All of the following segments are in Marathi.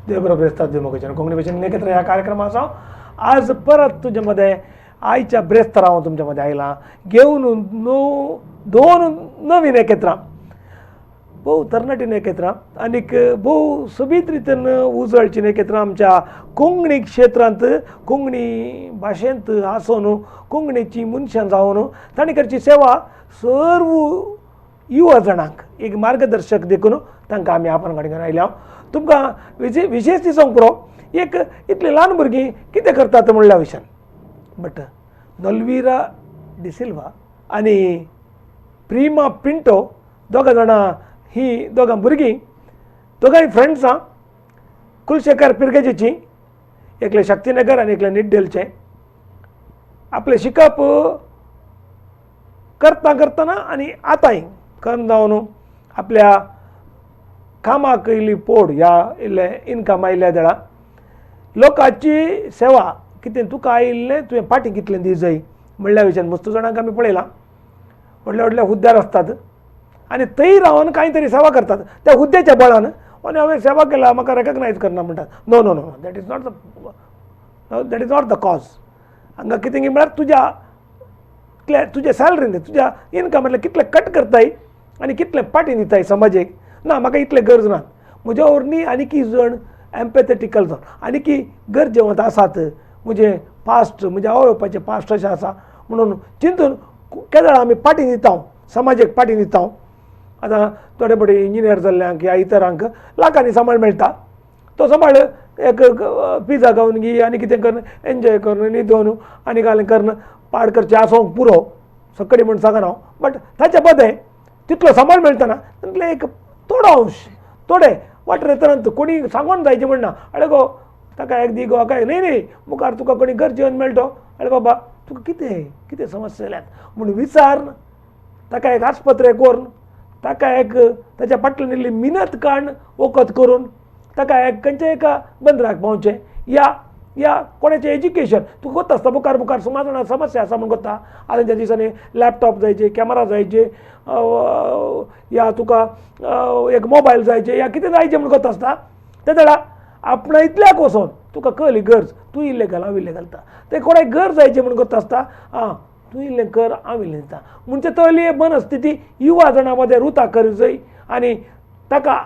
देव बरोबर असतात देवमुखाच्या कोंकणी भाषेन एकत्र ह्या कार्यक्रमाचो आज परत तुझ्या मध्ये आयच्या ब्रेस्तार हांव तुमच्या मध्ये आयला घेवन दोन नवीन एकत्र भोव तरणाटीन एकत्र आनीक भोव सोबीत रितीन उजळचीन एकत्र आमच्या कोंकणी क्षेत्रांत कोंकणी भाशेंत आसून कोंकणीची मनशां जावन तांणी करची सेवा सर्व युवा जाणांक एक मार्गदर्शक देखून तांकां आमी आपण कडेन घेवन आयल्या तुमकां विशेश दिसोंक पुरो एक इतली ल्हान भुरगीं कितें करतात म्हणल्या विशयान बट नलविरा डिसिल्वा आनी प्रिमा पिंटो दोगां जाणां ही दोगां भुरगीं दोगांय फ्रेंड्सां कुलशेखर पिरगेजीची एकले शक्तीनगर आनी एकले निड्डेलचे आपले शिकप करता करतना आनी आतांय करून जावन आपल्या कामाक इल्ली पोड ह्या इल्ले इनकम आयिल्ल्या देळा लोकांची सेवा कितें तुका आयिल्लें तुवें फाटीं कितलें दी जाय म्हणल्या विशयान मस्त जाणांक आमी पळयलां व्हडल्या व्हडल्या हुद्द्यार आसतात आनी थंय रावन कांय तरी सेवा करतात त्या हुद्द्याच्या बळान आनी हांवें सेवा केला म्हाका रेकग्नायज करना म्हणटात no no no that is not the cause हांगा कितें म्हळ्यार तुज्या सॅलरीन तुज्या इनकमांतले कितले कट करताय आनी कितले फाटीं दिताय समाजीक ना म्हाका इतले गरज ना म्हज्या वरणी आनीकी जण एम्पॅथेटिकल जावन आनीकी गरजेवंत आसात म्हजें पास्ट म्हज्या आवयपाचें पास्ट अशें आसा म्हणून चिंतून केदळ आमी फाटीं दिता समाजीक फाटीं दिता आतां थोडे बडे इंजिनियर जाल्ल्यांक ह्या इतरांक लाखांनी सांबाळ मेळटा तो सांबाळ एक पिझ्झा खावन घी आनी कितें कर एन्जॉय कर न्हिदोवन आनी घालें करन पाड करचें आसोंक पुरो सकडी म्हण सांगना हांव बट ताचे बदें तितलो सांबाळ मेळटना तातूंतले एक थोडो अंश थोडे वाटेर येतनात कोणी सांगून जायचें म्हणना अळे गो ताका एक दी गो काय न्ही मुखार तुका कोणी गरजेन मेळटो अळे बाबा तुका कितें समस्या जाल्यात म्हूण विचारन ताका एक आस्पत्रे कोरून ताका एक ताच्या फाटल्यान इल्ली मिनत काडन वखद करून ताका एक खंयच्या एका बंदराक पावचें या कोणाचें एज्युकेशन तुका कोत्ता आसता मुखार सुमार जाणां समस्या आसा म्हूण कोत्ता आतांच्या दिसांनी लॅपटॉप जायचे कॅमेरा जायचे या तुका एक मोबायल जायचे या कितें जायचें म्हूण कोत्ता आसता ते जाणा आपणा इतल्याक वचोन तुका कळली गरज तूं इल्लें घाल हांव इल्लें घालता ते कोणाक गरज जायचें म्हूण कोत्ता आसता तूं इल्लें कर हांव इल्लें दिता म्हणजे तळी मनस्थिती युवा जाणां मदें रुता कर जाय आनी ताका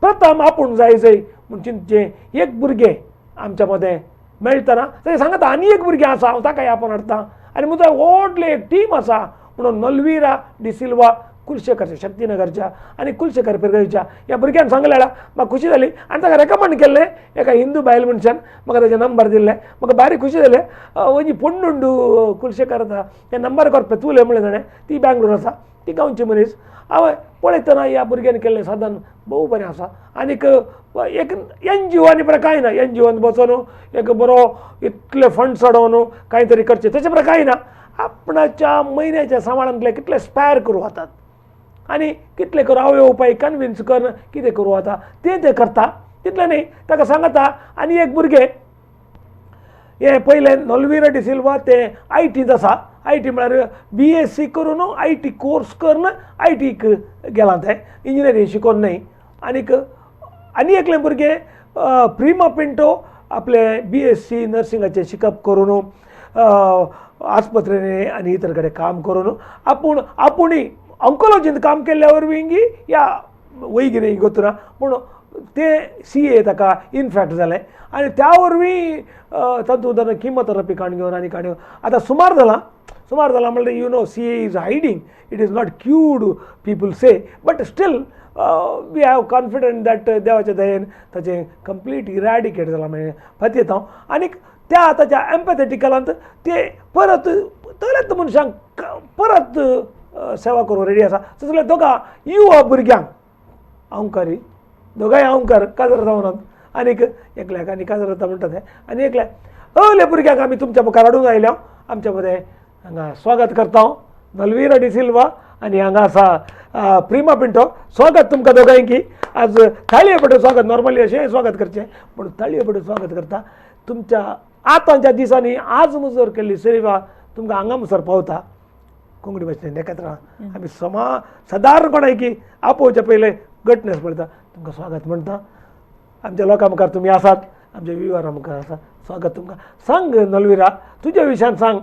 प्रथम आपूण जाय म्हूण चिंतचें एक भुरगें आमच्या मदें मेळटना ते सांगता आनी एक भुरगें आसा हांव ताकाय आपोवन हाडटा आनी म्हजो व्हडले एक टीम आसा म्हणून नलविरा डिसिल्वा कुलशेखरच्या शक्तीनगरच्या आनी कुलशेखर पिरगेजीच्या ह्या भुरग्यान सांगलें म्हाका खुशी जाली आनी ताका रेकमेंड केल्लें एका हिंदू बायल मनशान म्हाका ताचे नंबर दिल्ले म्हाका बारीक खुशी जालें वजी पोंडुंडू कुलशेखर आसा ते नंबर करपा तुले म्हणलें ताणें ती बँगलोर आसा ती गांवची मनीस हांवें पळयतना ह्या भुरग्यान केल्लें साधन भोव बरें आसा आनीक एक NGO आनी बरें कांय ना NGOन बसोन एक बरो इतले फंड चडोवन कांय तरी करचें तशें बरें कांय ना आपणाच्या म्हयन्याच्या सांबाळांतले कितले स्पॅर करूं वतात आनी कितले करूं हांव येवपाक कन्विन्स कर कितें करूं वता तें करता तितलें न्ही ताका सांगता आनी एक भुरगें हे पयलें नलविरा डिसिल्वा ते ITंत आसा IT म्हळ्यार BSc करून IT कोर्स करून ITक गेला ते इंजिनियरींग शिकोवन न्ही आनी एकले भुरगे प्रिमा पिंटो आपले BSc नर्सिंगाचें शिकप करून आस्पत्रेनी आनी इतर कडेन काम करून आपुणूय ऑन्कोलॉजींत काम केल्ल्या वरवीं ह्या वैगिरी गोतुना पूण ते CA ताका इनफॅक्ट जालें आनी त्या वरवीं तातूंत किमोथेरपी काण घेवन आनी काण घेवन आतां सुमार जाला म्हणल्यार CA is hiding it is not cured people से but still we have confident that देवाच्या दयेन ताचें कंप्लीट इरॅडिकेट जालां म्हणजे फातयेत हांव आनीक त्या आतांच्या एम्पॅथेटिकलांत ते परत तळेत मनशांक परत सेवा करूंक रेडी आसा तसले दोगा युवा भुरग्यांक अहंकारी दोगांय अहंकार काजर जावनात आनीक एकल्याक आनी काजर जाता म्हणटा ते आनी एकल्याक अवले भुरग्यांक आमी तुमच्या मुखार हाडूंक आयल्या आमच्या मदें हांगा स्वागत करता हांव नलविरा डिसिल्वा आनी हांगा आसा प्रिमा पिंटो स्वागत तुमकां दोगांयकी आज थाळये पडून स्वागत नॉर्मली अशें स्वागत करचें पूण थाळये पडून स्वागत करता तुमच्या आतांच्या दिसांनी आज मुजर केल्ली सेवा तुमकां हांगा मुसर पावता कोंकणी भाशेन एकत्र आमी सादारणपणाय की आपोवचे पयले गटनेस पळयता तुमकां स्वागत म्हणटा आमच्या लोकां मुखार तुमी आसात, आमच्या विवारा मुखार आसा. स्वागत तुमकां. सांग नलविरा, तुज्या विशयान सांग,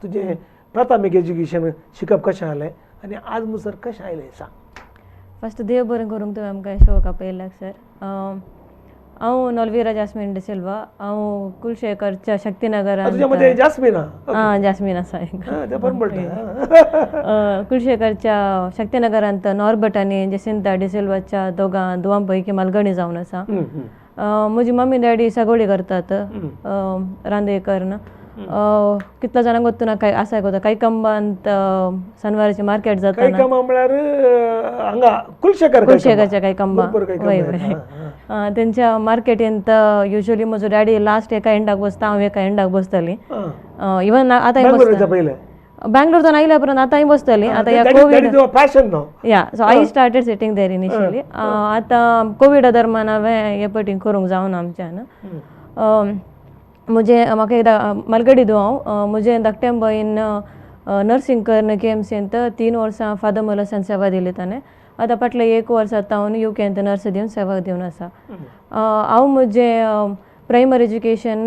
तुजें प्राथमीक एज्युकेशन शिकप कशें जालें आनी आज मुसर कशें आयलें सांग. फस्ट देव बरें करूंक तुवें आमकां शो आपयल्याक सर. हांव नॉलविरा जास्मीन डिसिल्वा. हांव कुलशेखरच्या शक्तीनगरांत. तुज्या मध्ये जास्मीन आहा? जास्मीन आसा एक. तें बरें पडटा. कुलशेखरच्या शक्तीनगरांत नॉर्बट आनी जसिंता डिसिल्वाच्या दोगां पैकी मालगणी जावन आसा. म्हजी मम्मी डॅडी सगोळी करतात रांदेकरन. कितल्या जाणांक वतना काय आसा गो काही कंबांत शनवाराचें मार्केट जाता. काही कंबा म्हळ्यार हांगा कुलशेखरच्या काही कंबा. वय वय. तेंच्या मार्केटींत युजली म्हजो डॅडी लास्ट एका एंडाक बसता, हांव एका एंडाक बसताली. इवन आतां बँगलोरच्यान आयल्या उपरांत आतांय बसतली. आतां ह्या कोवीड या so I started sitting there initially. आतां कोविडा दरम्यान हांवें हे पटीन करूंक जावन आमच्यान. म्हाका एकदां मालगडी दिवं हांव. म्हजें धाकटें भयण नर्सींग करन KMCंत 3 वर्सां फादर मोलसान सेवा दिली ताणें. आतां फाटले 1 वर्स आतां हांव UKंत नर्स दिवन सेवा दिवन आसा. हांव म्हजें प्रायमरी एज्युकेशन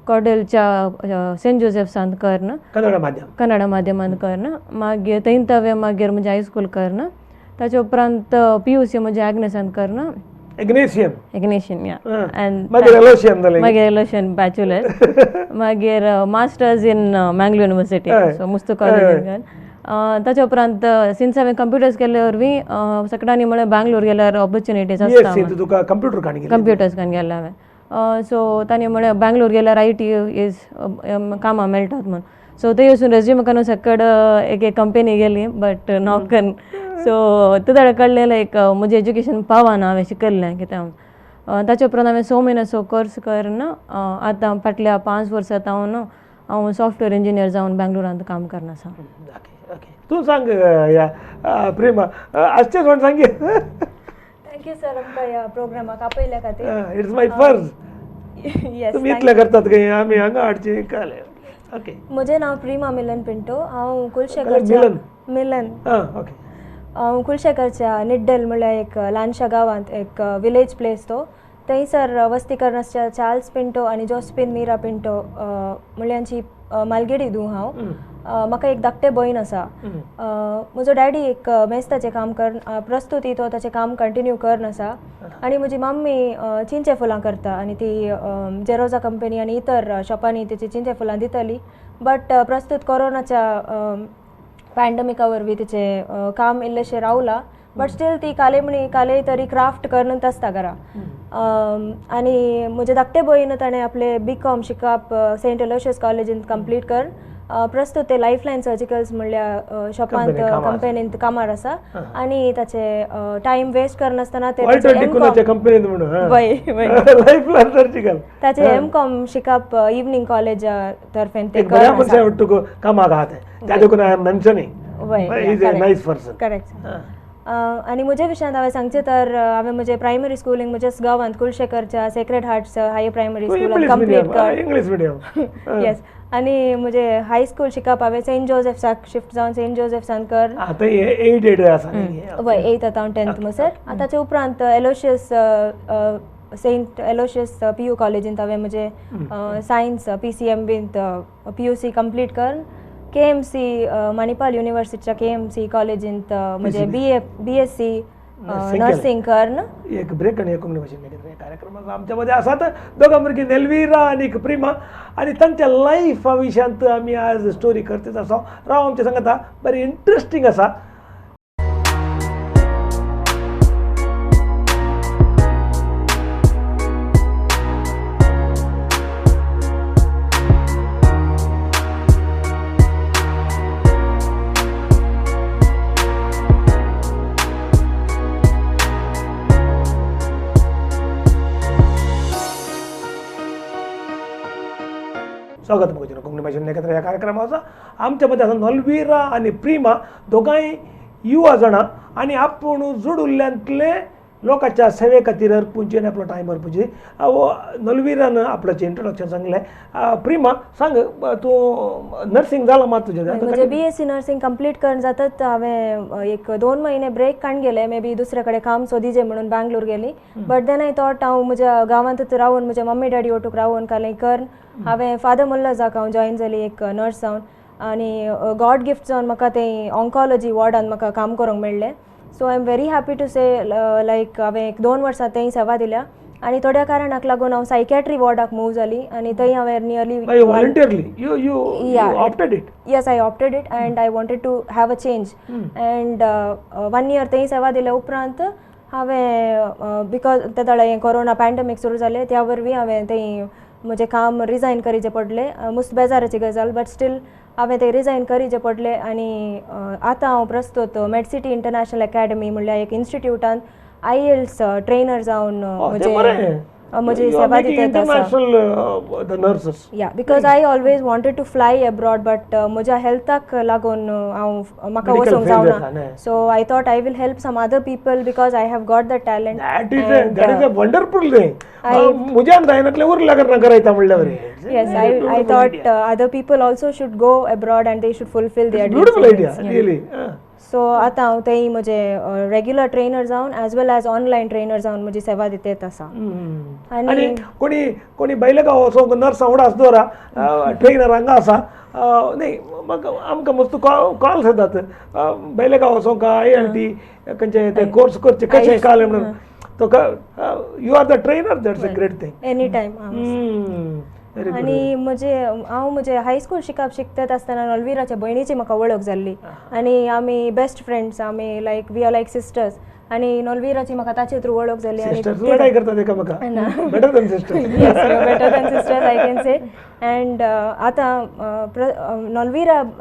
कॉर्डेलच्या सेंट जोसेफ्सांत करन, कन्नड माध्यमांत करन. मागीर थंयत हांवें मागीर म्हजें हायस्कूल करन. ताचे उपरांत PUC म्हजें एग्नेसांत करन. इग्नेशियन या. मागीर एलोशियन बॅचलर. मागीर masters in Mangalore University, so मुस्तू कॉलेजींत. ताचे उपरांत सिन्स हांवें कंप्युटर्स केले वरवीं सकाळीं म्हळ्यार बँगलोर गेल्यार ऑपॉर्च्युनिटीज आसता. कंप्युटर्स घेवन गेले हांवें. सो तांणी म्हळ्यार बँगलोर गेल्यार IT इज कामां मेळटात म्हणून. सो थंय वचून रेज्यूम करून सकड एक कंपनी गेली बट नॉकन. सो तुका कळलें लायक म्हजें एज्युकेशन पावना हांवें शिकयल्लें कित्याक. ताचे उपरांत हांवें 6 म्हयन्याचो कोर्स करन. आतां फाटल्या 5 वर्सां हांव सॉफ्टवेअर इंजिनियर जावन बँगलोरांत काम करना आसा. तूं सांग प्रेमा, आजचें म्हण सांग. थँक्यू सर आमकां ह्या प्रोग्रामाक आपयल्या खातीर. इट्स माय फर्ज. तुमी इतलें करतात काय आमी हांगा हाडचें कळ्ळें. ओके. म्हजें नांव प्रिमा मिलन पिंटो. हांव कुलशेखरच्या मिलन. हांव कुलशेखरच्या निड्डेल म्हळ्यार एक ल्हानशा गांवांत एक विलेज प्लेस तो. थंयसर वस्ती करनासच्या चार्ल्स पिंटो आनी जोस्पिन मिरा पिंटो म्हळ्यांची मालगेडी दिवं हांव. म्हाका एक धाकटें भयण आसा. म्हजो डॅडी एक मेस्ताचें काम प्रस्तुती तो ताचें काम कंटिन्यू करन आसा. आनी म्हजी मम्मी चिंचे फुलां करता आनी ती जेरोजा कंपनी आनी इतर शॉपांनी तेची चिंचे फुलां दितली. बट प्रस्तुत कोरोनाच्या पॅन्डमिका वरवीं तिचें काम इल्लेशें रावलां. बट स्टील ती काले तरी क्राफ्ट करनच आसता घरा. आनी म्हजें धाकटें भयण ताणें आपलें BCom शिकप सेंट एलोशियस कॉलेजींत कंप्लीट कर. प्रस्तुत ते लायफलायन सर्जिकल्स म्हणल्यार शॉपांत कंपनींत कामार आसा. आनी ताचे टायम वेस्ट करनासतना ताचे MCom शिकप इवनिंग कॉलेजा तर्फेन ते करेक्ट. आनी म्हज्या विशयान हांवें सांगचें तर हांवें म्हजें प्रायमरी स्कुलींग म्हज्याच गांवांत कुलशेखरच्या सेक्रेड हार्ट्स हायर प्रायमरी स्कुलान कंप्लीट कर. येस. आनी म्हजें हायस्कूल शिकप हांवें सेंट जोसेफ्साक शिफ्ट जावन सेंट जोसेफ्सान कर. वय 8th आतां 10th म्हणसर. ताचे उपरांत एलोशियस सेंट एलोशियस PU कॉलेजींत हांवें म्हजें सायन्स PCMBंत PUC कंप्लीट कर. KMC मणिपाल युनिवर्सिटीच्या KMC कॉलेजींत म्हजें BSc नर्सिंग करन. एक ब्रेक आनी एक कार्यक्रमाक आमच्या मध्ये आसात दोगां भुरगीं नेलविरा आनी प्रिमा आनी तांच्या लायफा विशयांत आमी आज स्टोरी करतेच आसा. राव आमच्या सांगात बरी इंट्रस्टींग आसा. स्वागत म्हजें कोंकणी भाशेन एकत्र ह्या कार्यक्रमाचो. आमच्या मध्ये आसा नलविरा आनी प्रिमा दोगांय युवा जाणां आनी आपूण जोड उरल्यांतले लोकांच्या सेवे खातीर पुंचे आपलो टायमर पुंचे नलवीरान आपल्याचें इंट्रोडक्शन सांगलें प्रिमा सांग तूं नर्सिंग जालां मात तुजें म्हणजे BSc नर्सिंग कंप्लीट करून जातात हांवें एक 2 महिने ब्रेक काडून गेले मे बी दुसरे कडेन काम सोदीचें म्हणून बँगलोर गेली बट देन आय थॉट हांव म्हज्या गांवांतूच रावून म्हज्या मम्मी डॅडी ओटूक रावून कालें करून हांवें फादर मुल्ला जाका हांव जॉईन जाली एक नर्स जावन आनी गॉड गिफ्ट जावन म्हाका तें ऑन्कॉलॉजी वॉर्डान म्हाका काम करूंक मेळ्ळें so I am very happy to say like हांवें एक 2 वर्सां थंय सेवा दिल्या आनी थोड्या कारणाक लागून हांव सायकॅट्री वॉर्डाक मूव जाली आनी थंय हांवें nearly voluntarily you opted it yes I opted it and I wanted to have a change and 1 year थंय सेवा दिल्या उपरांत हांवें बिकॉज त्या वेळार कोरोना पॅन्डेमीक सुरू जालें त्या वरवीं हांवें थंय म्हजें काम रिजायन करीचें पडलें मस्त बेजाराची गजाल बट स्टील हांवें तें रिजायन करीचें पडलें आनी आतां हांव प्रस्तुत मेडसिटी इंटरनॅशनल अकॅडमी म्हणल्यार एक इन्स्टिट्यूटान IELTS ट्रेनर जावन म्हजी सेवा दिता या because I always wanted to fly abroad but म्हज्या हेल्थाक लागून हांव म्हाका वचूंक जावना so I thought I will help some other people because I have got the talent that is a wonderful thing म्हज्या जायनातले उरला करना करायता म्हणल्यार yes I thought other people also should go abroad and they should fulfill their dreams beautiful idea really so आता हांव थंय म्हजे रेग्युलर ट्रेनर जावन एज वेल एज ऑनलायन ट्रेनर जावन म्हजी सेवा दितेत आसा आनी कोणी बैलगांव वचोंक नर्स वांगडा आसा दोरा ट्रेनर हांगा आसा न्ही म्हाका आमकां मस्त कॉल्स येतात बैलगांव वचोंक ILT खंयचे ते कोर्स करचे कशें काले म्हणून तो you are the trainer that's a great thing any time आनी हांव म्हजे हायस्कूल शिकतात आसतना नलवीराच्या भयणीची म्हाका वळख जाल्ली आनी आमी बेस्ट फ्रेंड्स आमी लायक वी आर लायक सिस्टर्स आनी नलवीराची म्हाका ताचे थ्रू वळख जाल्ली आनी लढाई करतात एकामेकां better than sisters I can say and आतां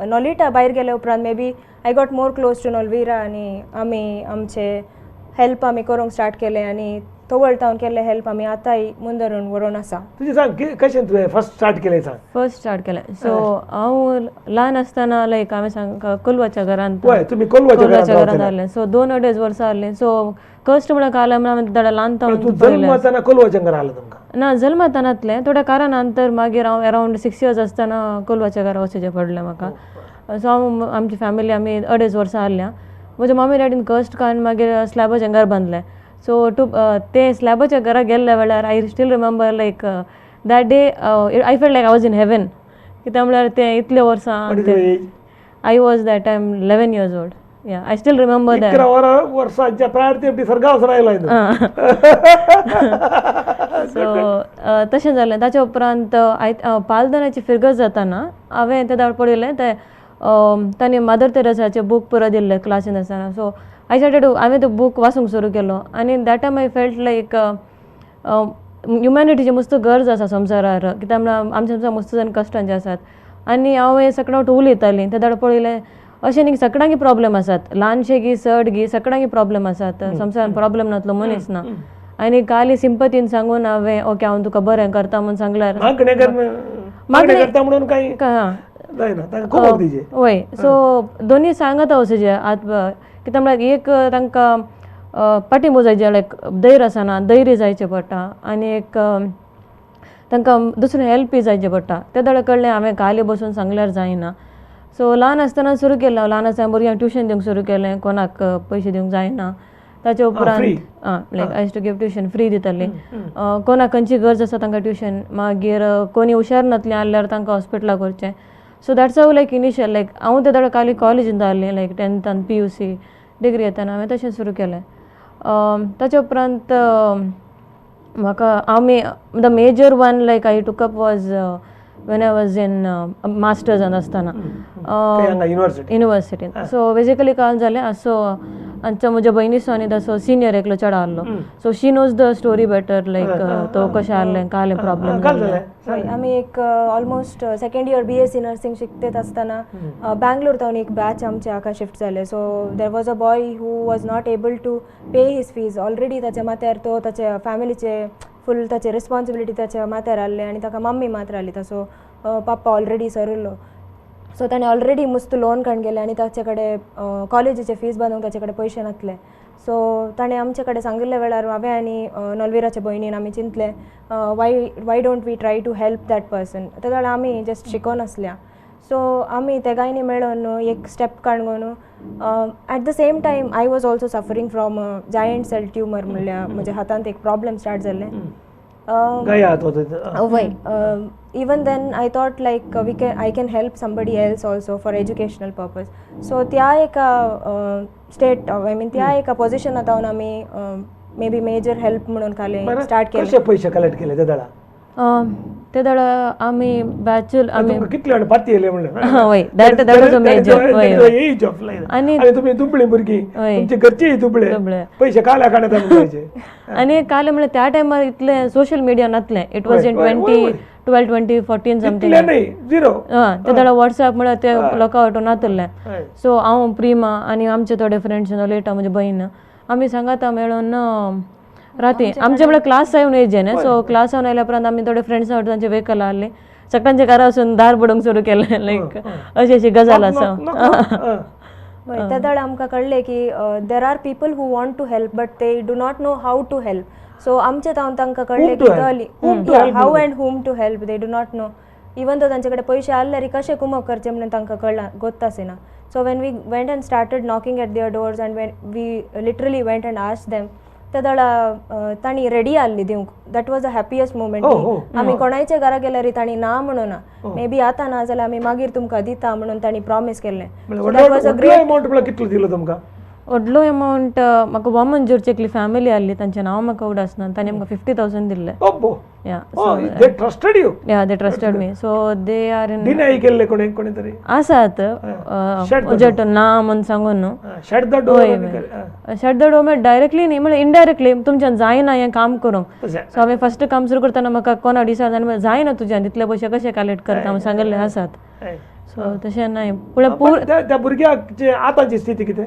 नॉलिटा भायर गेले उपरांत may be I got more close to Nalvira आनी आमी आमचे हेल्प आमी करूंक स्टार्ट केलें आनी तवळटावन केल्ले हेल्प आमी आतांय मुंदरून व्हरून आसा तुजें सांग कशें तुवें फर्स्ट स्टार्ट केलें सांग फर्स्ट स्टार्ट केलें सो हांव ल्हान आसतना लायक हांवें सांग कोलवाच्या घरांत तुमी कोलवाच्या घरांत आहलें सो 2-2.5 वर्सां आहलीं सो कश्ट म्हणून कालें म्हणून हांवें दाडा ल्हान जल्मातना कोलवाच्या घरा आहलें तुमकां ना जल्मातनातलें थोड्या कारणांतर मागीर हांव अरावंड 6 years आसतना कोलवाच्या घरा वचचें पडलें म्हाका सो हांव आमची फॅमिली आमी 2.5 वर्सां आहल्या म्हज्या मम्मी डॅडीन कश्ट काडून मागीर स्लॅबाचें घर बांदलें सो ते स्लॅबाच्या घरा गेल्ल्या वेळार I still remember like that day I felt like I was in heaven कित्याक म्हळ्यार ते इतले वर्सां I was that time 11 years old या आय स्टील रिमेंबर दॅट वर्सांच्या प्रायर ते सरगांव रायलाय सो तशें जालें ताच्या उपरांत पालदनाची फिगर जाताना हांवें तें पळयलें ते तांणी मदर तेरेसाचे बूक पुरो दिल्ले क्लासीन आसतना सो आय स्टार्टेड हांवें तो बूक वाचूंक सुरू केलो आनी दॅट टायम आय फेल्ट लायक ह्युमॅनिटीची मस्त गरज आसा संवसारार कित्याक म्हळ्यार आमच्या मस्त जाण कश्टांचे आसात आनी हांव सगळ्यांत उलयतालीं ते दाडा पळयलें अशें न्ही सगळ्यांक प्रॉब्लेम आसात ल्हानशे गी चड गी सगळ्यांक प्रॉब्लेम आसात संवसारान प्रॉब्लेम नासलो मनीस ना आनी काली सिंपतीन सांगून हांवें ओके हांव तुका बरें करता म्हणून सांगल्यार वय सो दोनी सांगत वचचें आतां कित्याक म्हळ्यार एक तांकां पाठिंबो जायचे लायक धैर्य आसना धैर्य जायचें पडटा आनी एक तांकां दुसरें हेल्पय जायचें पडटा ते दाडा कळ्ळें हांवें खाली बसून सांगल्यार जायना सो ल्हान आसतना सुरू केलें हांव ल्हान आसतना भुरग्यांक ट्युशन दिवंक सुरू केलें कोणाक पयशे दिवंक जायना ताचे उपरांत like I to give tuition free दितालीं कोणाक खंयची गरज आसा तांकां ट्युशन मागीर कोणी हुशार नातलीं आसल्यार तांकां हॉस्पिटलाक व्हरचें so that's how like initial like हांव ते दाडा खाली कॉलेजीन जाल्लें लायक 10th PUC डिग्री येताना हांवें तशें सुरू केलें ताचे उपरांत म्हाका the major one like I took up was when I was in masters आसतना युनिवर्सिटीन सो बेजिकली काय जालें सो आमच्या म्हज्या भयणीचो आनी ताचो सिनियर एकलो चेडो आहलो so she knows the story better like तो कशें आहलें कालें प्रॉब्लेम आमी एक almost second year BSc nursing शिकतेत आसतना बँगलोर तावन एक बॅच आमचे हाका शिफ्ट जाले so there was a boy who was not able to pay his fees already ताच्या माथ्यार तो ताच्या फॅमिलीचे फूल ताचे रिस्पॉन्सिबिलिटी ताच्या माथ्यार आहले आनी ताका मम्मी मात्र आहली ताचो पाप्पा ऑलरेडी सरुल्लो सो ताणें ऑलरेडी मस्त लोन काडून गेले आनी ताचे कडेन कॉलेजीचे फीज बांदूंक ताचे कडेन पयशे नासले सो ताणें आमचे कडेन सांगिल्ले वेळार हांवें आनी नॉलविराचे भयणीन आमी चिंतलें why don't we try to help that person. त्या वेळार आमी जस्ट शिकोन आसल्या. सो आमी तेगांयनी मेळून एक स्टेप काडून at the same time I was also suffering from giant cell tumour म्हणल्यार म्हज्या हातांत एक प्रॉब्लेम स्टार्ट जाल्लें. वय even then I thought like I can help somebody else also for educational purpose. So त्या एका स्टेट आय मीन त्या एका पोजिशनांत हांव आमी मे बी मेजर हेल्प म्हणून स्टार्ट केलें. कशे पयशे कलेक्ट केले ते दळा ते दळ आमी बॅचलर आमी कितले जाण पाती येले म्हणले वय that was a major age of life. आणि तुम्ही दुबळे भुरगी तुमचे घरचे दुबळे पैसे काल्या काढण्यात आणि काल म्हणल्यार त्या टायमार इतले सोशल मिडिया नासलें. It was in 2012-2014 something zero. ते दळ व्हॉट्सॲप म्हणल्यार ते लोकां वाटून नासलें. सो हांव प्रिमा आनी आमचे थोडे फ्रेंड्स लेटा म्हजी भयण आमी सांगाता मेळून राती आमचे म्हळ्यार क्लास येवन एज न्ही. सो क्लास येवन आयल्या उपरांत आमी थोडे फ्रेंड्स वाटून तांचे व्हेकल आहले सगळ्यांच्या घरा वचून दार बुडोवंक सुरू केलें. लायक अशी गजाल आसा. त्या दळ आमकां कळ्ळें की there are people who want to help but they do not know how to help. So आमचे तांकां कळ्ळें की how and whom to help they do not know. Even तो तांचे कडेन पयशे आसल्यार कशें कुमक करचें म्हणून तांकां कळना गोत्तासेना. So when we went and started knocking at their doors and when we literally went and asked them त्या दळा तांणी रेडी आसली दिवंक. That was a happiest moment. आमी कोणायच्या घरा गेल्यार तांणी ना म्हणून ना मे बी आतां ना जाल्यार आमी मागीर तुमकां दिता म्हणून तांणी प्रॉमीस केल्लें. That was a great amount कितलो दिलो तुमकां. व्हडलो अमाउंट म्हाका वॉमन जॉर्ज एकली फॅमिली आहली तांचें नांव म्हाका उगड आसना. तांणी आमकां 50,000 दिल्ले. दे trusted you. They trusted me. So they are in deny केल्ले कोणी तरी आसात उजट ना म्हणून सांगून न्हू. शट द डोर डायरेक्टली न्ही म्हळ्यार इनडायरेक्टली तुमच्यान जायना हें काम करूंक. सो हांवें फर्स्ट काम सुरू करतना म्हाका कोणा डिसायड जायना तुज्यान तितले पयशे कशे कलेक्ट करता हांव सांगलें आसात. सो तशें नाही त्या भुरग्याची आतांची स्थिती कितें.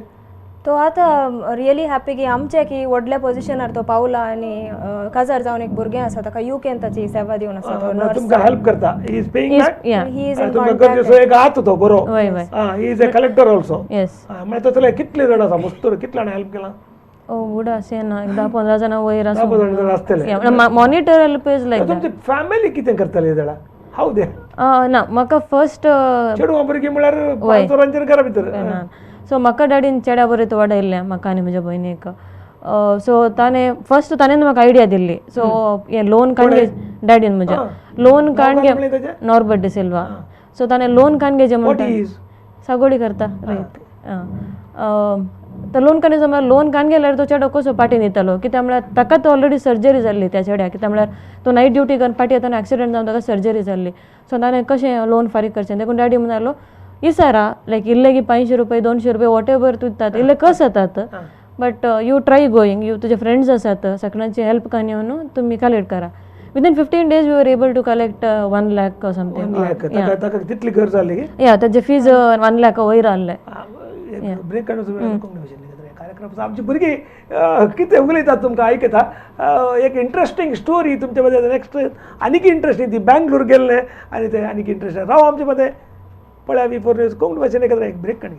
तो आतां रियली हॅपी की आमचे की व्हडल्या पोजिशनार तो पावला आनी काजार जावन एक भुरगें आसा ताका यूकेन ताची सेवा दिवन आसा. तो तुमकां हेल्प करता. He is paying back. He is in तुमकां गरजेचो एक हात तो बरो. He is a collector also. Yes म्हळ्यार तसले कितले जाण आसा मुस्तूर कितले जाण हेल्प केला. उड अशें ना 10-15 जाणां वयर आसतले. मॉनिटर हेल्प इज लायक तुमची फॅमिली कितें करतली जाल्यार हाऊ दे. ना म्हाका फर्स्ट चेडूं भुरगीं म्हळ्यार 5 वरांचेर घरा भितर. सो म्हाका डॅडीन चेड्या बरें वाडयल्लें म्हाका आनी म्हज्या भयणीक. सो ताणें म्हाका आयडिया दिल्ली. सो हें लोन काणगे डॅडीन म्हज्या लोन काणगे नॉर्बर्ट डी सिल्वा. सो ताणें लोन काणगे जें म्हणटा सागोडी करता रायट. तर लोन काणगे म्हळ्यार लोन काण गेल्यार तो चेडो कसो पाटी न्हिदतालो कित्याक म्हळ्यार ताका तो ऑलरेडी सर्जरी जाल्ली त्या चेड्याक. कित्याक म्हळ्यार तो नायट ड्युटी करून पाटी येताना एक्सिडेंट जावन ताका सर्जरी जाल्ली. सो ताणें कशें लोन फारीक करचें देखून डॅडी म्हणालो इसारा लायक इल्ले की 500 रुपये 200 रुपये वॉट एवर तूं दितात इल्ले कस जातात but you try going. You तुजे फ्रेंड्स आसात सगळ्यांची हेल्प कान येवन तुमी कलेक्ट करा. Within 15 days we were able to collect 1 lakh or something. तितली गरज जाली. या ताजे फीज 1 lakh वयर आहले. ब्रेक कार्यक्रम आमची भुरगीं कितें उलयतात तुमकां आयकता. एक इंट्रस्टींग स्टोरी तुमचे मदें नेक्स्ट आनीक इंट्रस्टींग ती बँगलोर गेल्ले आनी ते आनीक इंट्रस्टींग राव आमचे मदें पळया V4 न्यूज कोंकणी भाशेन एक ब्रेक काडया.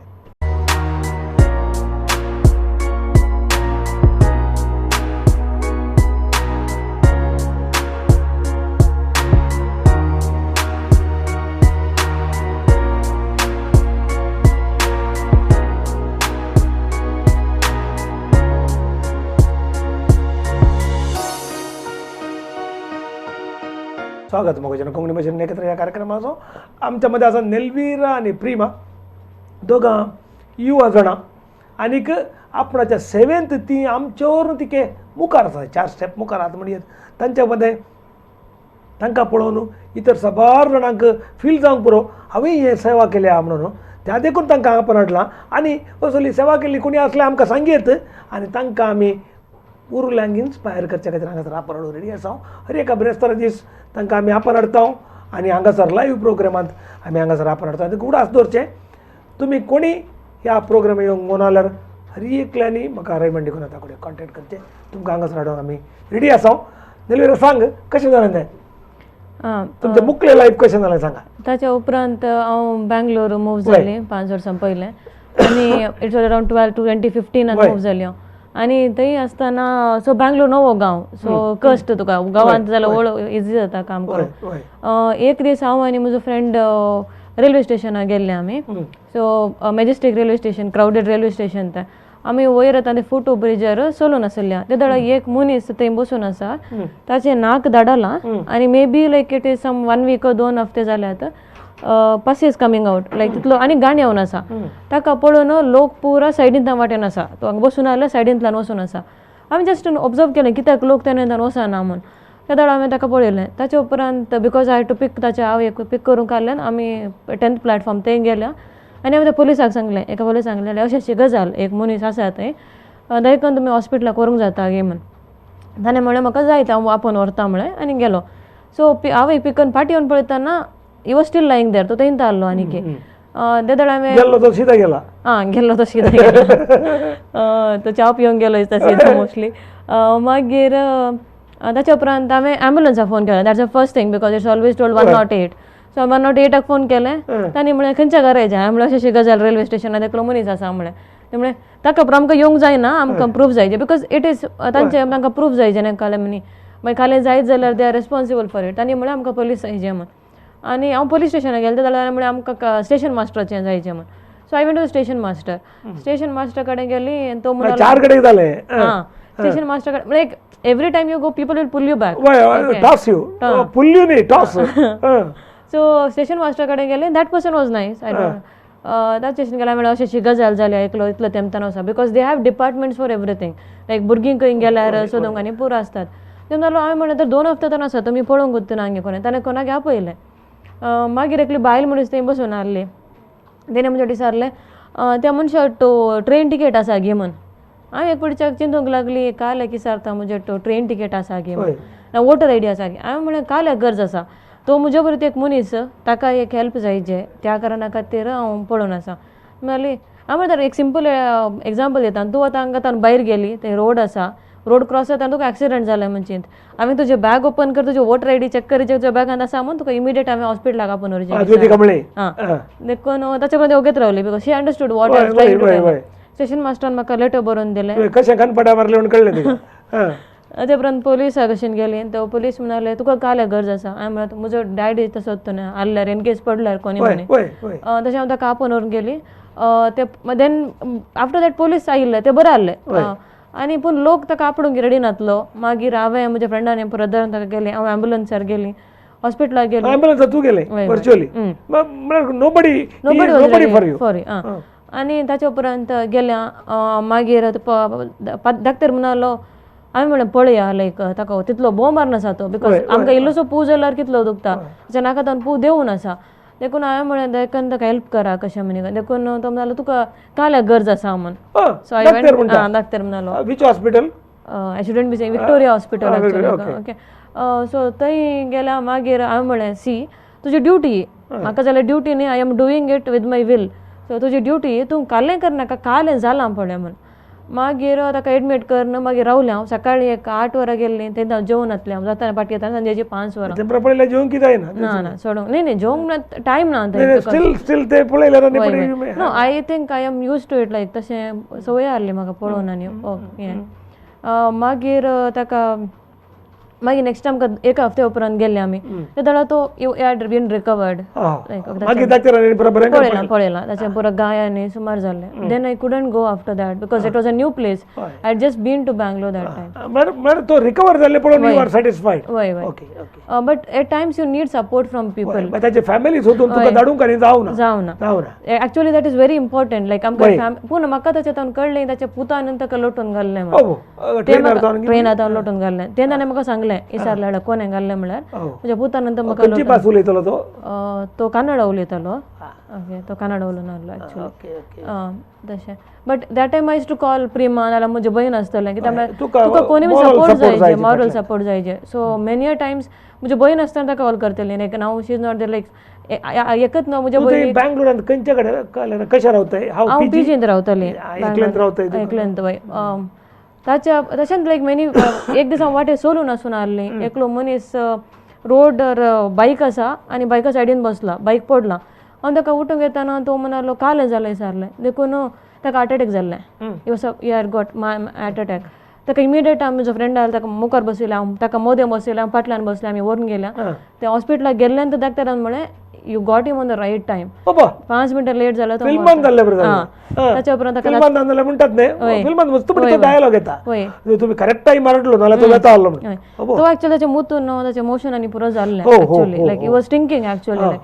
स्वागत मग कोंकणी भाशेन एकत्र ह्या कार्यक्रमाचो. आमच्या मध्ये आसा नेलवीरा आनी प्रिमा दोगां युवा जाणां आनीक आपणाच्या सेवेंत ती आमचे तिके मुखार आसा 4 स्टेप मुखार आहात. म्हणजे तांच्या मध्ये तांकां पळोवन इतर साबार जाणांक फील जावंक पुरो हांवें हे सेवा केल्या म्हणून त्या देखून तांकां आपण हाडलां. आनी असली सेवा केल्ली कोणी आसल्यार आमकां सांगेत आनी तांकां आमी उरल्यांक इन्स्पायर करचे खातीर हांगासर आपण हाडून रेडी आसा. हर एका ब्रेस्तारा दीस तांकां आमी आपण हाडटा आनी हांगासर लायव्ह प्रोग्रामांत आमी हांगासर आपण हाडटा. उडास दवरचें तुमी कोणी ह्या प्रोग्राम येवंक म्हणून जाल्यार हर एकल्यांनी म्हाका रेमंड देखून आतां कडेन कॉन्टेक्ट करचें. तुमकां हांगासर हाडूंक आमी रेडी आसा. नेलवीरा सांग कशें जालें तें तुमचें मुख्य लायफ कशें जालें सांगा. ताच्या उपरांत हांव बँगलोर मूव जाली 5 वर्सां पयलें आनी it's was around 12 to 2015 move जाली हांव. आनी थंय आसतना सो बँगलोर नवो गांव सो कश्ट तुका गांवांत जाल्यार वळ इजी जाता काम करूंक. एक दीस हांव आनी म्हजो फ्रेंड रेल्वे स्टेशनार गेल्ले आमी. So majestic railway station crowded railway station तें आमी वयर येता ते फुट ब्रिजार चलून आसल्या ते दडा एक मनीस थंय बसून आसा ताचें नाक धाडलां आनी maybe like it is some 1 week or 2 हफ्ते जाल्यात पस इज कमिंग आउट लायक तितलो आनी गाणी येवन आसा ताका पळोवन लोक पुरा सायडींतल्यान वाटेन आसा तो हांगा बसून आसल्यार सायडींतल्यान वचून आसा. आमी जस्ट ऑब्जर्व केलें कित्याक लोक तेन्ना वचना म्हूण त्या दडा हांवें ताका पळयलें. ताचे उपरांत बिकॉज आय टू पिक ताचे हांव एक पिक करूंक आसलें आमी 10th प्लॅटफॉर्म थंय गेल्या आनी हांवें त्या पुलिसाक सांगलें एका पुलीस सांगलें अशी अशी गजाल एक मनीस आसा थंय दयकन तुमी हॉस्पिटलाक व्हरूंक जाता गे म्हूण. ताणें म्हणलें म्हाका जाय हांव आपोवन व्हरता म्हळें आनी गेलो. सो हांव पिकन फाटी येवन पळयतना ही वॉज स्टील लायंग देर तो थंयत आसलो आनीक ते दड हांवें गेलो तो सीधा गेला गेल्लो तो सीधा गेलो तो च्या पिवंक गेलो सीधा मोस्टली. मागीर ताच्या उपरांत हांवें एम्बुलन्साक फोन केलो. That's the first thing because it's always told 108. So 108 phone केलें तांणी म्हळें खंयच्या घराचे हांवें म्हळें अशी गजाल रेल्वे स्टेशनार एकलो मनीस आसा म्हळें. ते म्हळें ताका आमकां येवंक जायना आमकां प्रूफ जायचे बिकॉज इट इज तांचे तांकां प्रूफ जायचे न्ही काले मनी मागीर खालें जायत जाल्यार they are responsible for it. तांणी म्हळें आमकां पुलीस जायचे म्हूण आनी हांव पुलीस स्टेशनार गेलें जाल्यार म्हळें आमकां स्टेशन मास्टराचें जायचें म्हूण. So I went to station master कडेन गेली तो म्हणून 4 कडेन जालें स्टेशन मास्टर कडेन like every time you go people will pull you back toss you pull you न्ही टॉस. सो स्टेशन मास्टर कडेन गेलें that person was nice. I don't त्या स्टेशन गेल्यार म्हळ्यार अशी गजाल जाली एकलो इतलो तेमतान वचा because they have departments for everything like भुरगीं खंय गेल्यार सोदूंक आनी पुरो आसतात. तेन्ना जालो हांवें म्हणलें तर 2 हफ्ते तर आसा तुमी पळोवंक गुत्तना हांगे कोणें ताणें कोणाक आपयलें. मागीर एकली बायल मनीस थंय बसून आसली तेणें म्हणजे विचारलें त्या मनशाक तो ट्रेन तिकेट आसा गे म्हूण. हांवें एक पडच्याक चिंतूंक लागली काल्याक विचारता म्हणजे तो ट्रेन तिकेट आसा गे म्हूण ना वोटर आयडी आसा गे. हांवें म्हळें काल्याक गरज आसा तो म्हजे बरोबर एक मनीस ताका एक हेल्प जायचे त्या कारणा खातीर हांव पळोवन आसा म्हणली. हांव म्हणटा एक सिंपल एग्जाम्पल दिता तूं आतां हांगा भायर गेली ते रोड आसा रोड क्रॉस जाता तुका एक्सिडेंट जालें म्हणचे हांवें तुजे बॅग ओपन कर तुजे वोटर आयडी चॅक करी तुज्या बॅगांत आसा म्हूण तुका इमिडिएट हांवें हॉस्पिटलाक आपोवन व्हरचें. देखून ताचे पर्यंत ओगेत रावली because she understood what I trying. Station मास्टरान म्हाका लेटर बरोवन दिलें कशें कनपड्या मारले म्हूण कळ्ळें. ते उपरांत पुलीसा कशें गेली तो पुलीस म्हणाले तुका काल्याक गरज आसा. हांवें म्हणलें म्हजो डॅडी तसो न्हय आसल्यार इन केस पडल्यार कोणी म्हणी तशें हांव ताका आपोवन व्हरून गेली. ते देन आफ्टर दॅट पुलीस आयिल्ले ते बरें आसले आनी पूण लोक ताका आपणूक रेडी नासलो. मागीर हांवें म्हज्या फ्रेंडान ब्रदरान ताका गेली हांव एम्बुलन्सार गेली हॉस्पिटलाक गेली. एम्बुलन्सार तूं गेलें व्हर्च्युअली नोबडी फॉर यू. आनी ताचे उपरांत गेल्या मागीर डाक्टर म्हणलो हांवें म्हणलें पळया लायक ताका तितलो भोव मारना आसा तो बिकॉज आमकां इल्लोसो पू जाल्यार कितलो दुखता ताच्या नाकांतल्यान पू देंवन आसा. देखून हांवें म्हळें देखून ताका हेल्प करा कशें म्हणे देखून तो म्हणलो तुका काल्याक गरज आसा म्हूण. सो हांवें डाक्टर म्हणलो which hospital I shouldn't be saying Victoria hospital okay. So थंय गेल्या मागीर हांवें म्हळें सी तुजी ड्युटी म्हाका जाल्यार ड्युटी न्ही I am doing it with my will. So तुजी ड्युटी तूं कालें करनाका कालें जालां पळय म्हूण. मागीर ताका एडमीट करून मागीर रावलें हांव सकाळीं एक 8 वरां गेल्लीं तेन्ना हांव जेवून येतलें हांव जाता पाटी येता संजेची 5 वरां जेवंक कितें जायना ना सोडूंक न्ही जेवंक टायम ना no I think I am use to it like तशें संवय आसली म्हाका पळोवन आनी हें. मागीर ताका मागीर नेक्स्ट टायम 1 हफ्ते उपरांत गेल्ले आमी ते दडा तो हॅड बीन रिकवर्ड पळयलां ताचें पुरो गाय आनी सुमार जाल्लें. Then I couldn't go after that because it was a new place I just been to Bangalore that time. तो रिकवर जाल्ले पळोवन यू आर सॅटिस्फायड. वय but at times you need support from people. ताचे फॅमिली सोदून तुका धाडूंक आनी जावना actually that is very important like आमकां पूण म्हाका ताचे कळ्ळें ताच्या पुतान ताका लोटून घाल्लें ट्रेनांत लोटून घाल्लें. तेन्ना म्हाका सांगलें विचारलें कोणें घाल्लें म्हळ्यार म्हज्या पुतानंतर म्हाका तो कन्नड उलयतालो. ओके तो कन्नड उलोवन आसलो एक्चुअली तशें. But that time I use to call Prema नाल्यार म्हजें भयण आसतलें कित्याक तुका कोणी सपोर्ट जायचे मॉरल सपोर्ट जायचे. सो मेनी अ टायम्स म्हजी भयण आसतना ताका कॉल करतली लायक now she is not there लायक एकच न्हू म्हज्या भयणी बँगलोरांत खंयच्या कडेन कशें रावताय हांव पीजींत रावतलें एकल्यांत वय. तशेंच लायक मेनी एक दीस हांव वाटेर चलून आसून आसलीं एकलो मनीस रोडर बायक आसा आनी बायका सायडीन बसला बायक पडला हांव ताका उठूंक येताना तो म्हणलो कालें जालें विचारलें देखून ताका हार्ट अटॅक जाल्लें he had got heart attack ताका इमिडिएट हांव म्हजो फ्रेंड आयलो ताका मुखार बसयलें हांव ताका मोदें बसयलें हांव फाटल्यान बसलें आमी व्हरून गेल्या ते हॉस्पिटलाक गेल्ल्यान डॉक्टरान म्हळें you got him on the right time 5 मिनटां लेट जालो तो फिल्मान जाल्ले बरं ताच्या उपरांत ताका फिल्मान जाल्ले म्हणटात न्ही फिल्मान वस्तू पण तो डायलॉग येता तुम्ही करेक्ट टाइम मारटलो नाल्यार तो येता आसलो म्हणून तो एक्चुअली ताचे मुतून न्हू ताचे मोशन आनी पुरो जाल्लें actually like he was thinking actually like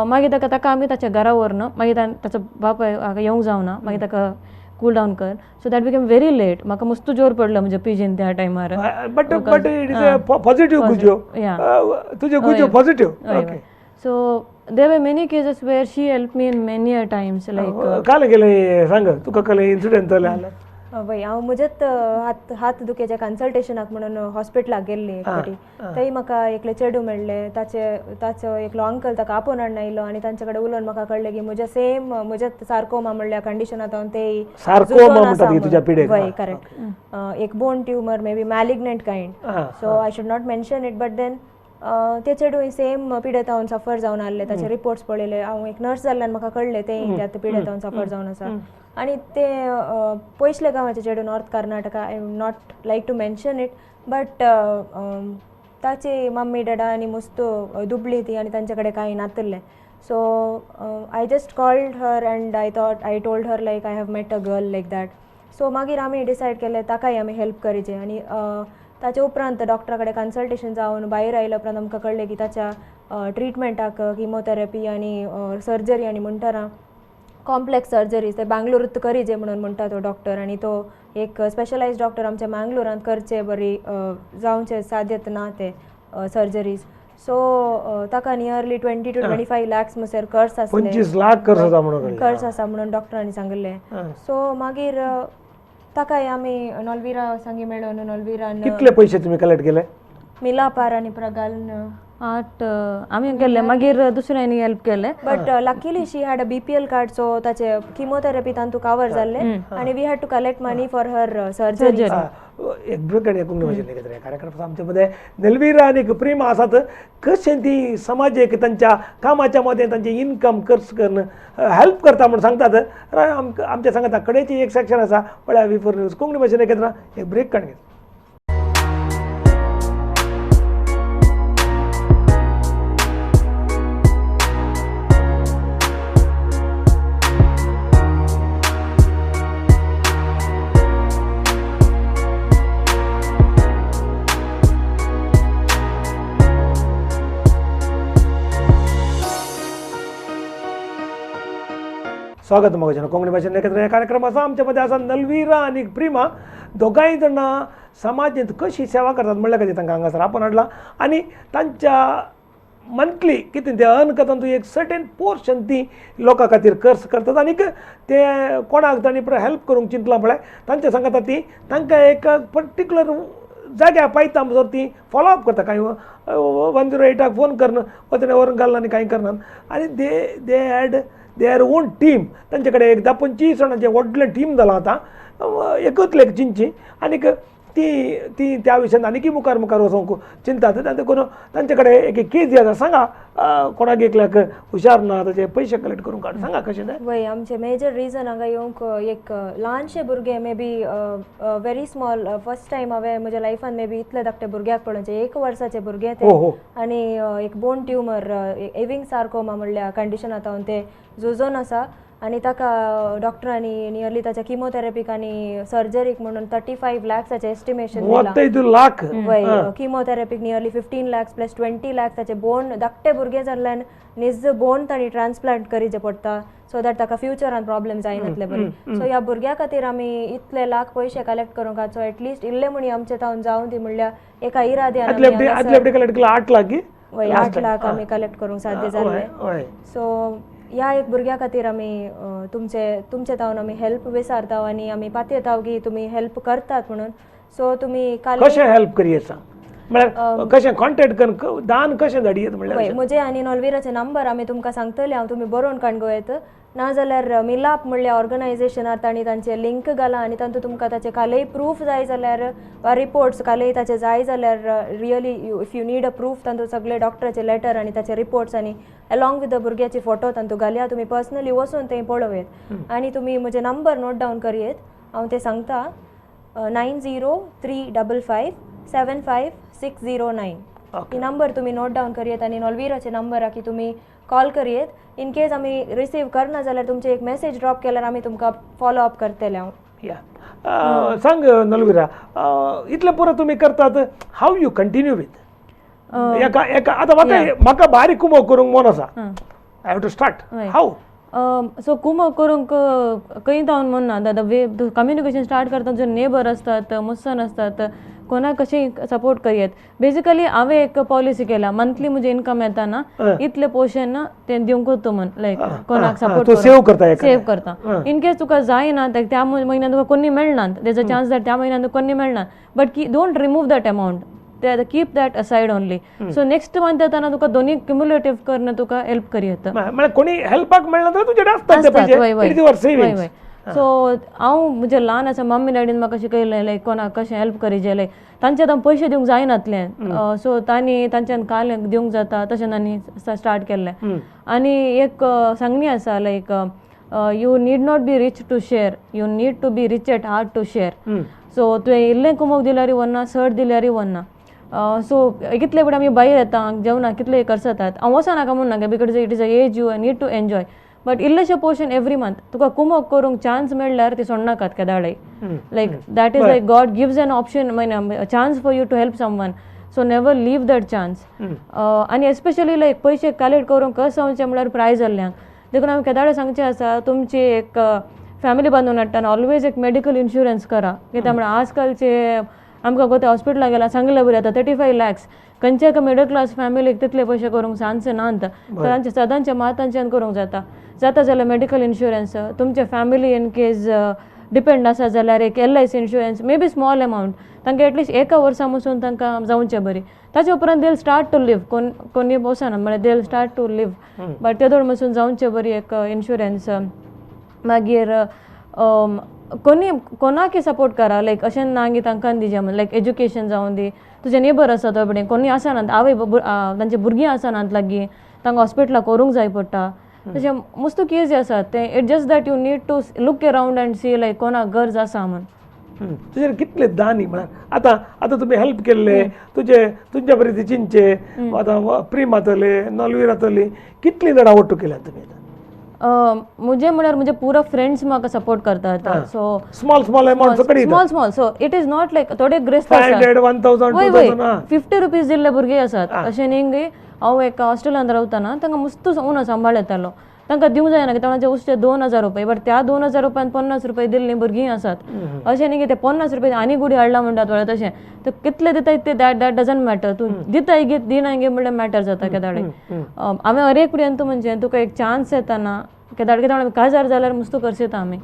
मागीर ताका आमी ताच्या घरा व्हरन मागीर ताचो बापाय येवंक जावना मागीर ताका कूल डावन कर so that became very late म्हाका मस्त जोर पडलो म्हणजे पिजीन त्या टायमार but it is a positive गुजो तुजे गुजो positive okay so there were many cases where she help me in many a times like काल गेले सांग तुका कले इन्सिडेंट जाले वय हांव म्हजेच हात दुखेच्या कन्सल्टेशनाक म्हणून हॉस्पिटलाक गेल्ली एक फावटी थंय म्हाका एकले चेडू मेळ्ळे ताचो एकलो अंकल ताका आपोवन हाडून आयलो आनी तांचे कडेन उलोवन म्हाका कळ्ळें की म्हजे सेम म्हजेच सारकोमा म्हणल्या कंडिशनांत हांव ते वय करेक्ट एक bone tumour may be malignant kind so I should not mention it but then ते चेडू सेम पिडेत हांव सफर जावन आसले ताचे रिपोर्ट्स पळयले हांव एक नर्स जाल्ल्यान म्हाका कळ्ळें तें त्या पिडेत हांव सफर जावन आसा आनी ते पयसले गांवाचे चेडू north Karnataka I not like to mention it but ताची मम्मी डॅडा आनी मस्तो दुबळी ती आनी तांचे कडेन कांय नातल्लें so I just called her and I told her like I have met a girl like that so मागीर आमी डिसायड केलें ताकाय आमी हेल्प करचें आनी ताचे उपरांत डॉक्टरा कडेन कन्सल्टेशन जावन भायर आयल्या उपरांत आमकां कळ्ळें की ताच्या ट्रिटमेंटाक किमोथेरपी आनी सर्जरी आनी म्हणटारा कॉम्प्लेक्स सर्जरीज ते बांगलोरूच करीचे म्हणून म्हणटा तो डॉक्टर आनी तो एक स्पेशलायज्ड डॉक्टर आमच्या मँगलोरांत करचे बरी जावचे साध्यत ना ते सर्जरीज सो ताका नियरली 20 to 25 lakhs म्हणसर कर्ज आसले 25 लाख कर्ज आसा म्हणून डॉक्टरांनी सांगलें सो मागीर ताकाय आमी नॉलविरा सांगी मेळोन नॉलविरान कितले पयशे तुम्ही कलेक्ट केले मिलापार आनी प्रगालन 8 आमी केले मागीर दुसऱ्यांनी हेल्प केले but luckily she had a BPL card so ताचे किमोथेरपी तांतू कवर जाल्ले आनी we had to collect money for her surgery एक ब्रेकड एक कोंकणी कार्यक्रम आमच्या मध्ये नेलवीरा आणि प्रेम आसात कशें ती समाजीक तांच्या कामाच्या मध्ये तांचे इन्कम खर्च करणं हेल्प करता म्हणून सांगतात आमच्या सांगता कडेची एक सेक्शन आसा पळया V4 न्यूज कोंकणी भाशेन एक ब्रेक काढ घेत स्वागत मग कोंकणी भाषेन एकत्र कार्यक्रम आसा आमच्या मध्ये आसा नलवीरा आणि प्रिमा दोगांय जाणां समाजांत कशी सेवा करतात म्हणल्यार कधी तांकां हांगासर आपण हाडला आणि तांच्या मंथली कितें ते अर्न करता तूं एक सर्टेन पोर्शन ती लोकां खातीर खर्च करतात आनी ते कोणाक तांणी हेल्प करूंक चिंतलां पळय तांच्या सांगता ती तांकां एक पर्टिक्युलर जाग्यार पायता म्हणसर ती फॉलोअप करता कांय 108 फोन करना वचने व्हरून घालना आनी कांय करनात आनी they had their own team तांचे कडेन एक 10-25 जाणांचें व्हडलें टीम जालां आतां एकूच चिंची आनीक ती त्या विशयान आनीकय मुखार वचोंक चिंतात तांचे कडेन एक केस आसा सांगा कोणाक एकल्याक हुशार ना ताचे पयशे कलेक्ट करूंक काड सांगा कशें तें वय आमचे मेजर रिजन हांगा येवंक एक ल्हानशे भुरगे may be very small first time हांवें म्हज्या लायफान मे बी इतले धाकटे भुरग्याक पळोवचे 1 वर्साचे भुरगे ते आनी एक बोन ट्युमर एविंग सारकोमा म्हणल्या कंडिशनांत हांव ते झुजोन आसा आनी ताका डॉक्टरांनी नियरली ताच्या किमोथेरपीक आनी सर्जरीक म्हणून 35 lakhsचे एस्टिमेशन दिलां वय किमोथेरपीक नियरली 15 lakhs प्लस 20 lakhs ताचे बोन धाकटे भुरगे जाल्ल्यान निज बोन तांणी ट्रान्सप्लांट करीचे पडटा सो दॅट ताका फ्युचरान प्रॉब्लेम जायनातले बरी सो ह्या भुरग्या खातीर आमी इतले लाख पयशे कलेक्ट करूंक सो एटलिस्ट इल्ले म्हणी आमचे तावन जावन ती म्हणल्यार एका इराद्यान 8 लाख वय 8 लाख आमी कलेक्ट करूंक साध्य जाल्ले सो ह्या एक भुरग्या खातीर आमी तुमचे तावन आमी हेल्प विचारता आनी आमी पातयेता की तुमी हेल्प करतात म्हणून सो तुमी कशें हेल्प करी आसा म्हळ्यार कशें कॉन्टेक्ट करून दान कशें धाडयेत वय म्हळ्यार म्हजे आनी नॉलविराचे नंबर आमी तुमकां सांगतले हांव तुमी बरोवन काणगोयेत नाजाल्यार मिलाप म्हणल्या ऑर्गनायझेशनार तांणी तांचे लिंक घाला आनी तातूंत तुमकां ताचे कालेय प्रूफ जाय जाल्यार वा रिपोर्ट्स कालेय ताचे जाय जाल्यार really if you need a proof तातूंत सगळे डॉक्टराचे लेटर आनी ताचे रिपोर्ट्स आनी अलॉंग विथ द भुरग्याचे फोटो तातूंत घालया तुमी पर्सनली वचून तें पळोवयात आनी तुमी म्हजे नंबर नोट डावन करयेत हांव ते सांगता 9035575609 ही नंबर तुम्ही नोट डावन करियेत आणि नॉलविराचे नंबर की तुम्ही कॉल करियेत इन केस आम्ही रिसीव करना जाल्यार तुमचे एक मेसेज ड्रॉप केल्यार आम्ही तुमकां फॉलो अप करतले हांव या सांग नलविरा इतलें पुरो तुमी करतात हाव यू कंटिन्यू विथ एका एका आतां म्हाका बारीक कुमो करूंक मन आसा I have to start how so कुमो करूंक खंय जावन म्हणना दादा वे कम्युनिकेशन स्टार्ट करता जो नेबर असतात मुस्सन असतात कोणाक कशें सपोर्ट करियेत बेसिकली हांवें एक पॉलिसी केला मंथली म्हजे इनकम येता ना इतले पोर्शन तें दिवंकूच म्हण लायक कोणाक सपोर्ट सेव करता इन केस तुका जायना त्या म्हयन्यान तुका कोणी मेळना तेजो चान्स दॅट त्या म्हयन्यान कोणी मेळना but don't remove that amount keep that aside only so next month येताना तुका दोन्ही क्युम्युलेटिव्ह करणं तुका हेल्प करियेत कोणी हेल्पाक मेळना तर तुजे आसता सो हांव म्हजे ल्हान आसा मम्मी डॅडीन म्हाका शिकयलें लायक कोणाक कशें हेल्प करिजे लायक तांचे आतां पयशे दिवंक जायनातले सो तांणी तांच्यान काल दिवंक जाता तशें तांणी स्टार्ट केल्लें आनी एक सांगणी आसा like you need not be rich to share you need to be rich at heart to share so तुवें इल्लें कुमोक दिल्यारूय वरना चड दिल्यारूय वरना सो कितले फुडें आमी भायर येता जेवणाक कितले करसतात हांव वचनाका म्हणना because it is a age you need to enjoy but इल्लेशे पोर्शन एवरी मंथ तुका कुमोक करूंक चान्स मेळ्ळ्यार ती सोडनाकात केदाळय like that is like God gives an option chance for you to help someone so never leave that chance आनी एस्पेशली लायक पयशे कलेक्ट करूंक कस जावचे म्हळ्यार प्रायज जाल्ल्यांक देखून हांवें केदाळे सांगचें आसा तुमची एक फॅमिली बांदून हाडटाना ऑलवेज एक मेडिकल इन्शुरन्स करा कित्याक म्हळ्यार आजकालचे आमकां गोते हॉस्पिटलाक गेला सांगलें बरें आतां 35 lakhs खंयचे एका मिडल क्लास फॅमिलीक तितले पयशे करूंक सांगचे नात तांचे सदांच्या मातांच्यान करूंक जाता जाल्यार मेडिकल इन्शुरन्स तुमचे फॅमिली इन केस डिपेंड आसा जाल्यार एक LIC insurance may be small amount तांकां एटलिस्ट एका वर्सा पासून तांकां जावचें बरी ताचे उपरांत दे स्टार्ट टू लिव्ह कोणी वचना म्हळ्यार they start to live but ते दोन पासून जावचें बरी एक इन्शुरन्स मागीर कोणाक सपोर्ट करा लायक अशें ना की तांकां दिजे म्हण लायक एज्युकेशन जावन दी तुजे नेबर आसा तो फुडें कोणी आसना आवय तांचे भुरगीं आसनात लागीं तांकां हॉस्पिटलाक व्हरूंक जाय पडटा तशें मस्तू केसी आसात ते it just that you need to look around and see like कोणाक गरज आसा म्हण तुजे कितले दानी म्हळ्यार आतां तुमी हेल्प केल्ले तुमच्या बरें चिंचे आतां प्रेम जातले नॉलवीर जातली कितलीं जाणां ओट्टू केल्यात तुमी मुझे म्हळ्यार मुझे पुरो फ्रेंड्स म्हाका सपोर्ट करतात so small amount small so it is not like थोडे ग्रेस्त 500 1000 50 रुपीज दिल्ले भुरगे आसात अशें न्ही हांव एका हॉस्टेलांत रावतना तांकां मस्त उनो सांबाळ येतालो तांकां दिवंक जायना कित्याक तांचे उश्टे 2000 रुपये बट त्या 2000 रुपयान 50 रुपये दिल्लीं भुरगीं आसात अशें न्ही की ते 50 रुपये आनी गुडी हाडला म्हणटात वळ्यार तशें तर कितले दिताय ते दॅट डजंट मॅटर तूं दिताय गे दिना गे म्हणल्यार मॅटर जाता केदाडे हांवें हर एक फुडें तूं म्हणजे तुका एक चान्स येताना केदाड कित्याक काजार जाल्यार मस्त करचेता आमी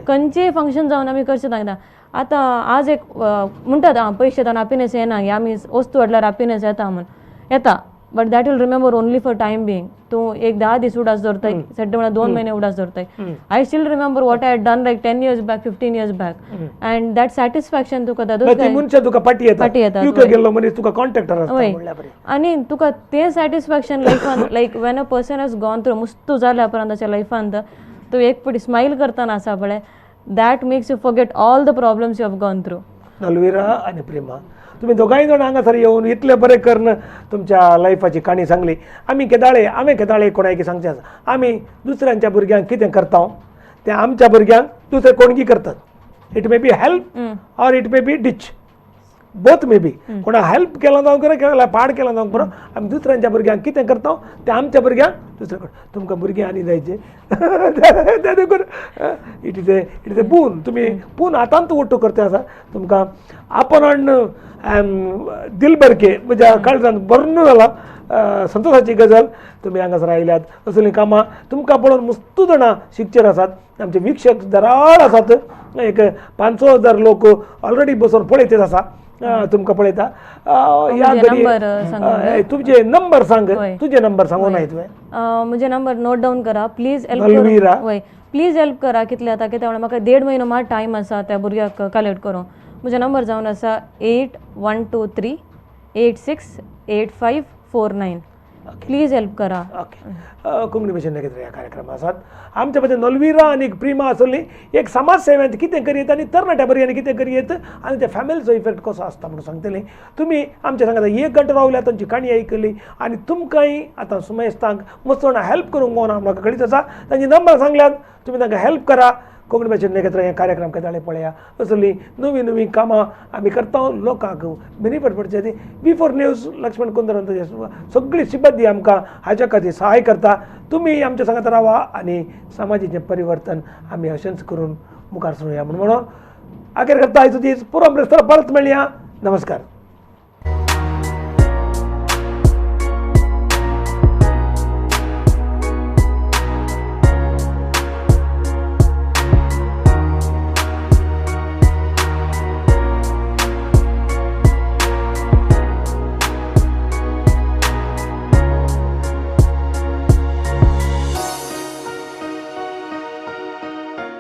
खंयचेय फंक्शन जावन आमी करचेता कित्याक आतां आज एक म्हणटात पयशे येताना हॅपिनेस येना गे आमी वस्तू हाडल्यार हॅपिनेस येता म्हण येता but that will remember only for time being तूं एक 10 दीस उडास दवरताय सड्डे म्हळ्यार 2 म्हयने उडास दवरताय I still remember what I had done like 10 years back 15 years back and that satisfaction तुका पाटी येता आनी तुका तें सॅटिस्फॅक्शन लायफान like when a person has gone through मस्त जाल्या उपरांत ताच्या लायफांत तूं एक फावटी स्मायल करतना आसा पळय that makes you forget all the problems you have gone through Nalvira आनी प्रेमा तुम्ही दोगांय जाण हांगासर येवन इतले बरें करून तुमच्या लायफाची काणी सांगली हांवें केदाळे कोणाक सांगचें आसा आमी दुसऱ्यांच्या भुरग्यांक कितें करता तें आमच्या भुरग्यांक दुसरे कोणगी करतात it may be help or it may be ditch both may be कोणा हेल्प केला जावं बरें पाड केला जावं बरो आमी दुसऱ्यांच्या भुरग्यांक कितें करता तें आमच्या भुरग्यांक दुसरे तुमकां भुरगीं आनी जायचे देखून इट इज ए बून तुमी पूण आतांत ओट्टू करता आसा तुमकां आपण दिल बरके म्हज्या काळजांत भरून जाला संतोषाची गजाल तुमी हांगासर आयल्यात असलीं कामां तुमकां पळोवन मस्त जाणां शिकचेर आसात आमचे विक्षक दराळ आसात एक 500,000 लोक ऑलरेडी बसून पळयतेच आसा तुमकां पळयता या म्हजे घडी number, सांगा. तुमचे नंबर सांग होय. तुझे नंबर सांगू नाही तुवें म्हजे नंबर नोट डावन करा प्लीज हेल्प नलवीरा. हय प्लीज हेल्प करा कितले जाता कित्याक म्हाका 1.5 म्हयनो मात टायम आसा त्या भुरग्याक कलेक्ट करूं म्हजो नंबर जावन आसा 8123868549 प्लीज हेल्प करा. ओके कोंकणी भाशेन कितें ह्या कार्यक्रम आसात आमच्या मध्य नलवीरा आनी एक प्रिमा आसली एक समाज सेवेंत कितें करीत आनी तरणाट्या भुरग्यांनी कितें करीत आनी त्या फॅमिलीचो इफेक्ट कसो आसता म्हणून सांगतली तुमी आमच्या सांगात 1 घंटो रावल्या तांची काणी आयकली आनी तुमकांय आतां सुमेस्तांक मस्त हेल्प करूंक ना म्हाका कळीत आसा तांची नंबर सांगल्यात तुमी तांकां हेल्प करा. कोंकणी भाशेन नखेत्र हे कार्यक्रम केदाळे पळया असली नवी नवी कामां आमी करता लोकांक बेनिफीट पडचे ती बिफोर न्यूज लक्ष्मण कुंदरान सगळी सिबंदी आमकां हाच्या खातीर सहाय करता. तुमी आमच्या सांगात रावा आनी समाजीचें परिवर्तन आमी अशेंच करून मुखार सरूया म्हणून आखेर करता आयचो दीस पुरो परत मेळया. नमस्कार.